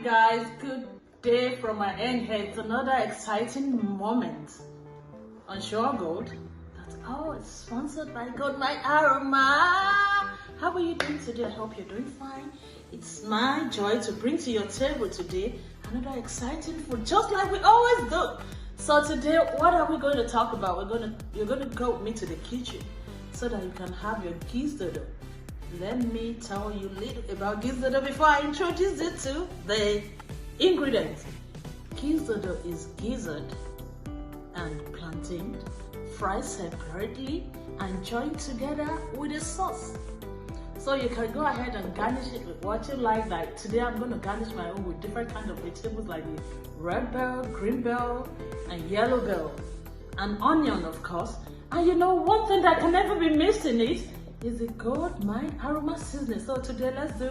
guys, good day from my end here. It's another exciting moment on Sure Gold. It's sponsored by Goldmine Aroma. How are you doing today? I hope you're doing fine. It's my joy to bring to your table today another exciting food, just like we always do. So today, what are we going to talk about? You're going to go with me to the kitchen so that you can have your Gizdodo. Let me tell you a little about Gizdodo before I introduce it to the ingredients. Gizdodo is gizzard and plantain fried separately and joined together with a sauce. So you can go ahead and garnish it with what you like. Like today I'm going to garnish my own with different kinds of vegetables like the red bell, green bell, and yellow bell, and onion of course. And you know, one thing that can never be missed in it is the Goldmine Aroma seasoning. So today let's do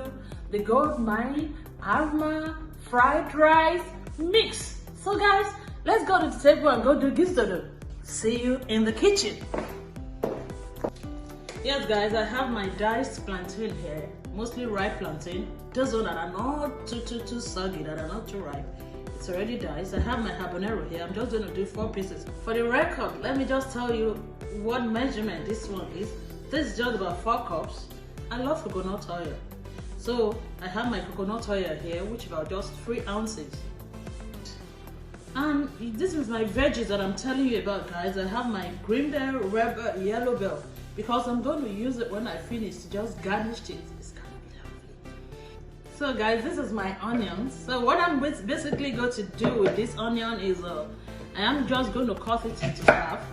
the Goldmine Aroma fried rice mix. So guys, let's go to the table and go do Gizdodo. See you in the kitchen. Yes guys, I have my diced plantain here, mostly ripe plantain. Those ones that are not too soggy, that are not too ripe. It's already diced. I have my habanero here. I'm just going to do 4 pieces. For the record, let me just tell you what measurement this one is. This is just about 4 cups. I love coconut oil. So I have my coconut oil here, which is about just 3 ounces. And this is my veggies that I'm telling you about, guys. I have my green bell, red bell, yellow bell, because I'm going to use it when I finish to just garnish it. It's gonna be lovely. So guys, this is my onions. So what I'm basically going to do with this onion is I am just going to cut it into half,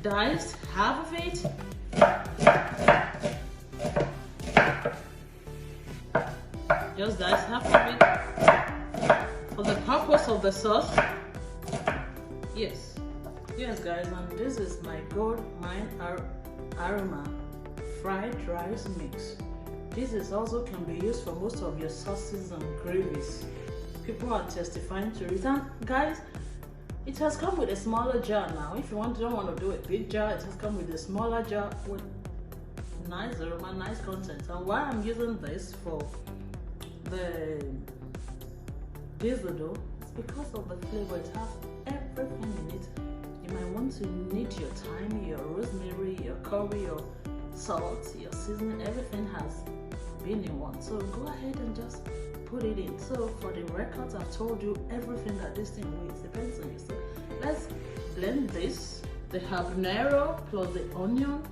dice half of it. Just dice half of it for the purpose of the sauce. Yes guys, and this is my Goldmine Aroma fried rice mix. This is also can be used for most of your sauces and gravies. People are testifying to it. And guys, it has come with a smaller jar now. If you don't want to do a big jar, it has come with a smaller jar with nice aroma, nice content. And why I'm using this for the Gizdodo is because of the flavor. It has everything in it. You might want to knead your thyme, your rosemary, your curry, your salt, your seasoning. Everything has been in one. So go ahead and just put it in. So for the records, I've told you everything that this thing weighs. Depends on you. So let's blend this, the habanero plus the onion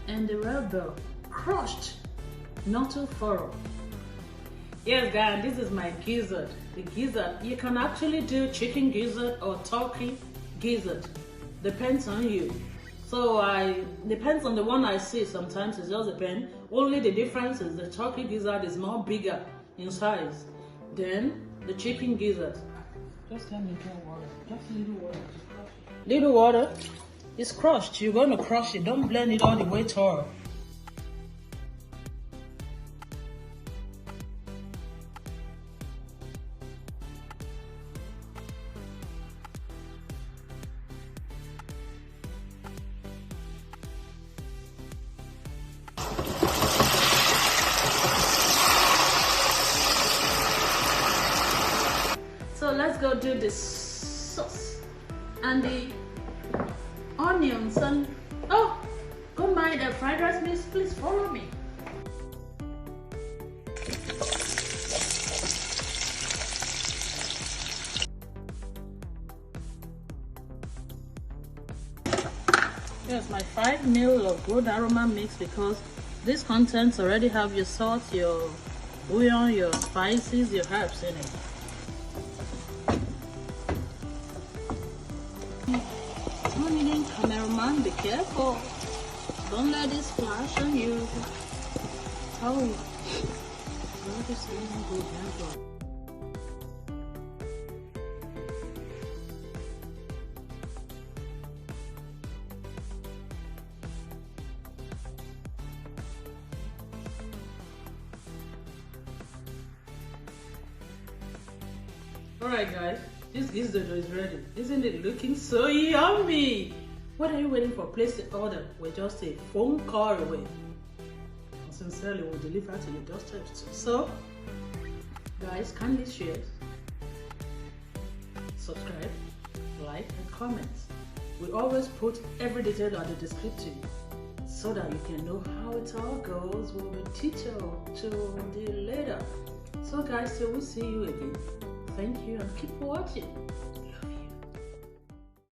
and the red bell, crushed, not too thorough. Yes guys, this is my gizzard. The gizzard, you can actually do chicken gizzard or turkey gizzard, depends on you. So depends on the one I see. Sometimes it just depends. Only the difference is the turkey gizzard is more bigger in size than the chicken gizzard. Just let me drink water. Just little water. Little water. It's crushed. You're going to crush it. Don't blend it all the way thorough. So let's go do this sauce and the onions and don't mind the fried rice mix. Please follow me. Yes, my 5 ml of Gold Aroma mix, because these contents already have your salt, your bouillon, your spices, your herbs in it. Cameraman, be careful. Don't let it splash on you. Oh, alright guys, this Gizdodo is ready. Isn't it looking so yummy? What are you waiting for? Place the order. We're just a phone call away. Sincerely, we'll deliver to your doorstep. So Guys, kindly share, subscribe, like and comment. We always put every detail on the description so that you can know how it all goes. We will teach you to the later. So guys, till we see you again, thank you and keep watching.